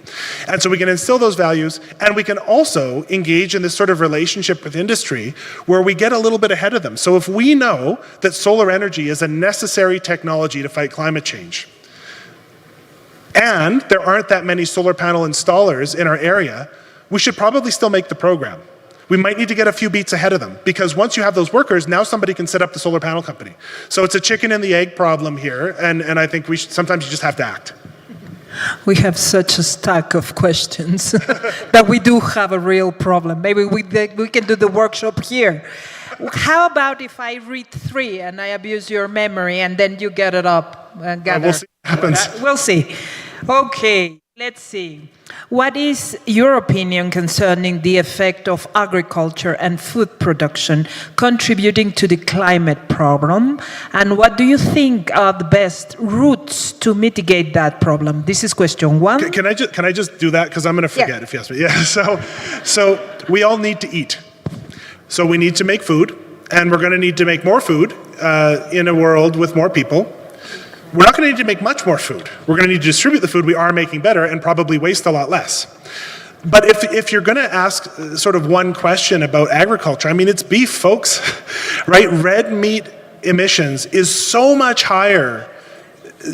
And so we can instill those values, and we can also engage in this sort of relationship with industry where we get a little bit ahead of them. So if we know that solar energy is a necessary technology to fight climate change, and there aren't that many solar panel installers in our area, we should probably still make the program. We might need to get a few beats ahead of them, because once you have those workers, now somebody can set up the solar panel company. So it's a chicken and the egg problem here, and I think sometimes you just have to act.
We have such a stack of questions that we do have a real problem. Maybe we can do the workshop here. How about if I read 3 and I abuse your memory, and then you get it up?
We'll see what happens.
We'll see. Okay. Let's see. What is your opinion concerning the effect of agriculture and food production contributing to the climate problem? And what do you think are the best routes to mitigate that problem? This is question 1.
Can I just do that? Because I'm going to forget if you ask me. Yeah. So we all need to eat. So we need to make food, and we're going to need to make more food in a world with more people. We're not going to need to make much more food. We're going to need to distribute the food we are making better and probably waste a lot less. But if you're going to ask sort of one question about agriculture, I mean, it's beef, folks, right? Red meat emissions is so much higher.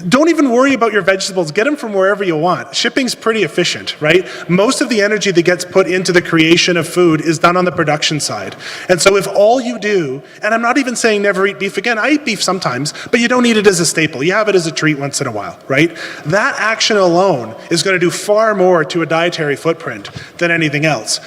Don't even worry about your vegetables. Get them from wherever you want. Shipping's pretty efficient, right? Most of the energy that gets put into the creation of food is done on the production side. And so if all you do, and I'm not even saying never eat beef again, I eat beef sometimes, but you don't eat it as a staple. You have it as a treat once in a while, right? That action alone is going to do far more to a dietary footprint than anything else.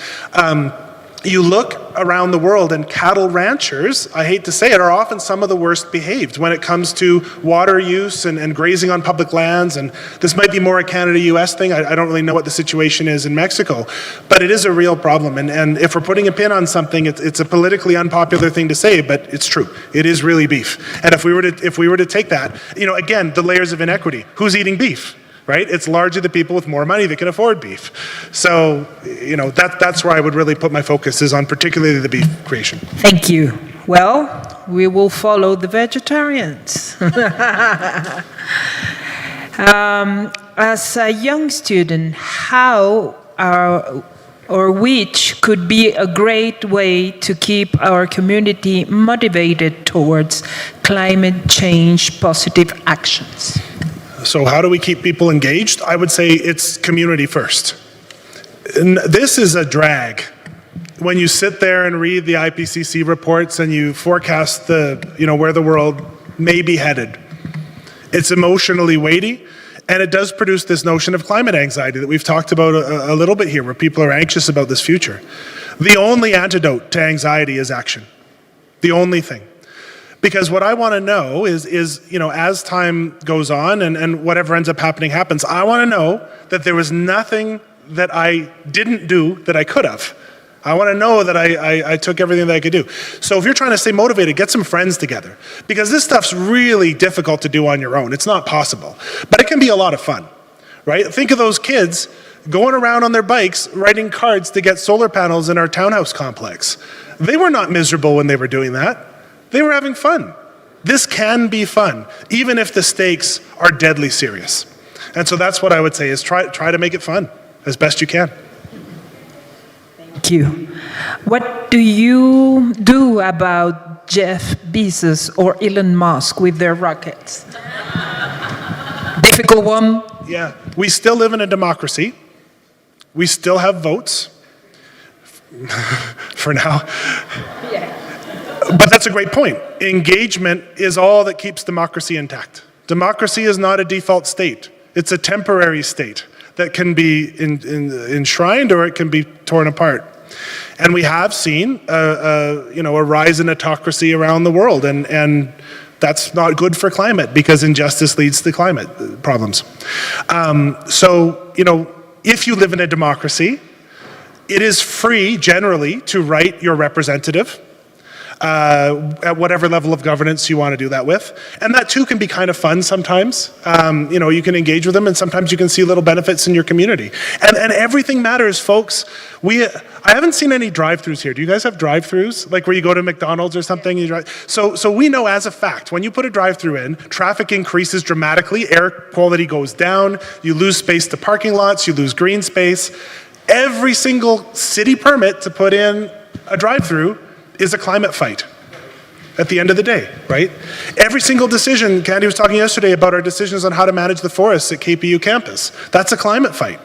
You look around the world, and cattle ranchers, I hate to say it, are often some of the worst behaved when it comes to water use and grazing on public lands. And this might be more a Canada-US thing. I don't really know what the situation is in Mexico, but it is a real problem. And if we're putting a pin on something, it's a politically unpopular thing to say, but it's true. It is really beef. And if we were to take that, again, the layers of inequity. Who's eating beef? Right? It's largely the people with more money that can afford beef. So, that's where I would really put my focus, is on particularly the beef creation.
Thank you. Well, we will follow the vegetarians. As a young student, how or which could be a great way to keep our community motivated towards climate change positive actions?
So how do we keep people engaged? I would say it's community first. And this is a drag. When you sit there and read the IPCC reports and you forecast where the world may be headed, it's emotionally weighty, and it does produce this notion of climate anxiety that we've talked about a little bit here, where people are anxious about this future. The only antidote to anxiety is action. The only thing. Because what I want to know is as time goes on and whatever ends up happening happens, I want to know that there was nothing that I didn't do that I could have. I want to know that I took everything that I could do. So if you're trying to stay motivated, get some friends together. Because this stuff's really difficult to do on your own. It's not possible. But it can be a lot of fun, right? Think of those kids going around on their bikes, writing cards to get solar panels in our townhouse complex. They were not miserable when they were doing that. They were having fun. This can be fun, even if the stakes are deadly serious. And so that's what I would say, is try to make it fun as best you can.
Thank you. What do you do about Jeff Bezos or Elon Musk with their rockets? Difficult one?
Yeah. We still live in a democracy. We still have votes. For now. Yeah. But that's a great point. Engagement is all that keeps democracy intact. Democracy is not a default state. It's a temporary state that can be enshrined or it can be torn apart. And we have seen a rise in autocracy around the world, and that's not good for climate because injustice leads to climate problems. So, if you live in a democracy, it is free generally to write your representative at whatever level of governance you want to do that with. And that too can be kind of fun sometimes. You can engage with them and sometimes you can see little benefits in your community. And everything matters, folks. I haven't seen any drive-thrus here. Do you guys have drive-thrus? Like where you go to McDonald's or something? You drive? So we know as a fact, when you put a drive-thru in, traffic increases dramatically, air quality goes down, you lose space to parking lots, you lose green space. Every single city permit to put in a drive-thru is a climate fight at the end of the day, right? Every single decision, Candy was talking yesterday about our decisions on how to manage the forests at KPU campus. That's a climate fight,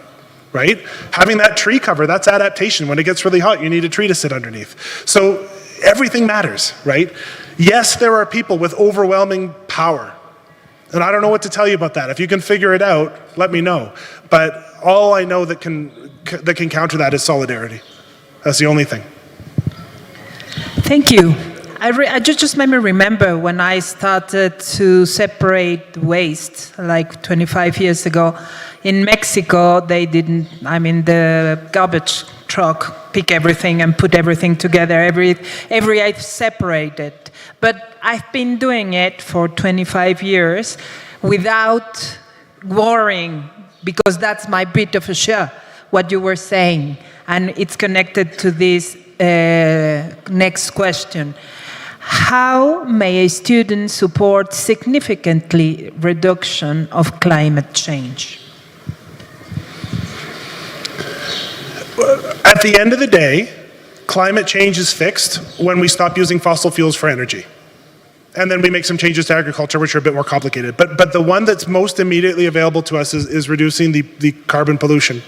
right? Having that tree cover, that's adaptation. When it gets really hot, you need a tree to sit underneath. So everything matters, right? Yes, there are people with overwhelming power. And I don't know what to tell you about that. If you can figure it out, let me know. But all I know that can counter that is solidarity. That's the only thing.
Thank you. I just made me remember when I started to separate waste like 25 years ago. In Mexico, they didn't, the garbage truck pick everything and put everything together. Every I separated. But I've been doing it for 25 years without worrying, because that's my bit of a share, what you were saying. And it's connected to this next question. How may a student support significantly reduction of climate change?
At the end of the day, climate change is fixed when we stop using fossil fuels for energy. And then we make some changes to agriculture, which are a bit more complicated. But the one that's most immediately available to us is reducing the carbon pollution.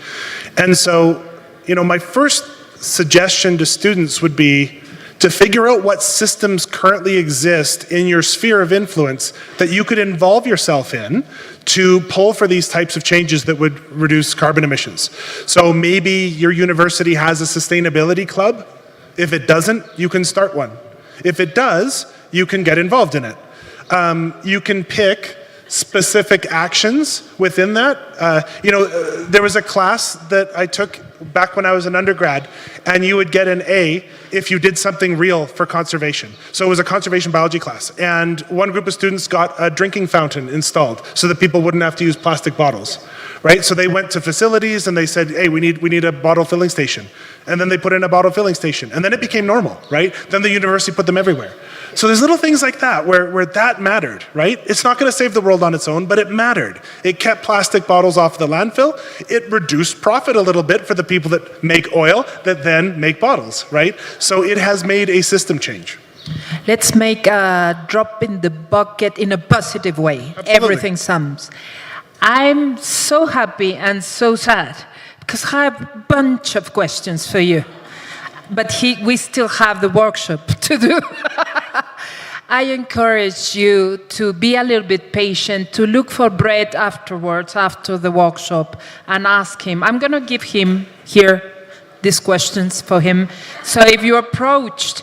And so, my first suggestion to students would be to figure out what systems currently exist in your sphere of influence that you could involve yourself in to pull for these types of changes that would reduce carbon emissions. So maybe your university has a sustainability club. If it doesn't, you can start one. If it does, you can get involved in it. You can pick specific actions within that. There was a class that I took back when I was an undergrad, and you would get an A if you did something real for conservation. So it was a conservation biology class, and one group of students got a drinking fountain installed so that people wouldn't have to use plastic bottles, right? So they went to facilities and they said, hey, we need a bottle filling station. And then they put in a bottle filling station, and then it became normal, right? Then the university put them everywhere. So there's little things like that where that mattered, right? It's not going to save the world on its own, but it mattered. It kept plastic bottles off the landfill. It reduced profit a little bit for the people that make oil that then make bottles, right? So it has made a system change.
Let's make a drop in the bucket in a positive way.
Absolutely.
Everything sums. I'm so happy and so sad because I have a bunch of questions for you. But we still have the workshop to do. I encourage you to be a little bit patient, to look for Brett afterwards, after the workshop, and ask him. I'm going to give him here these questions for him. So if you approached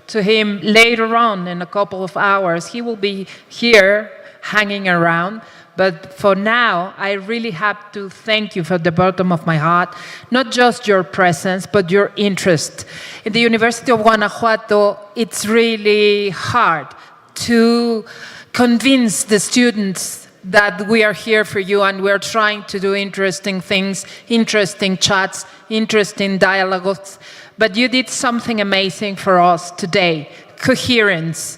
to him later on in a couple of hours, he will be here hanging around. But for now, I really have to thank you from the bottom of my heart, not just your presence, but your interest. In the University of Guanajuato, it's really hard to convince the students that we are here for you and we're trying to do interesting things, interesting chats, interesting dialogues. But you did something amazing for us today, coherence.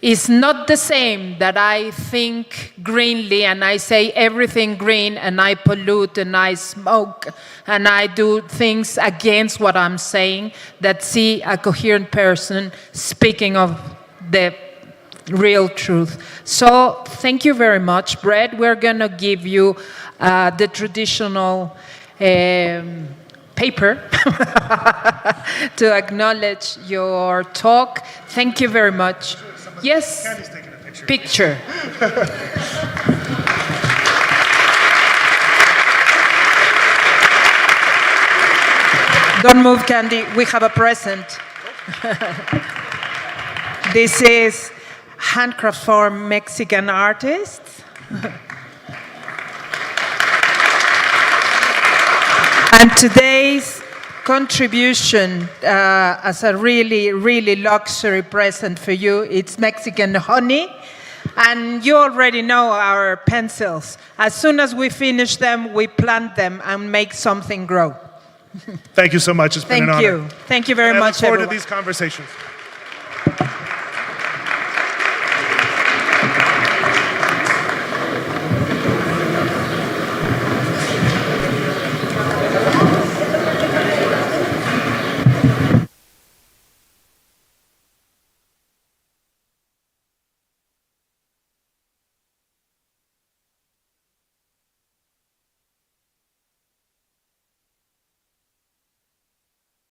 Is not the same that I think greenly and I say everything green and I pollute and I smoke and I do things against what I'm saying, that see a coherent person speaking of the real truth. So thank you very much, Brett. We're going to give you the traditional paper to acknowledge your talk. Thank you very much. Yes,
Candy's taking a picture.
Don't move, Candy. We have a present. This is handcraft from Mexican artists. And today's contribution as a really, really luxury present for you, it's Mexican honey. And you already know our pencils. As soon as we finish them, we plant them and make something grow.
Thank you so much. It's been an honor.
Thank you. Thank you very
I look
much,
forward
everyone.
to these conversations.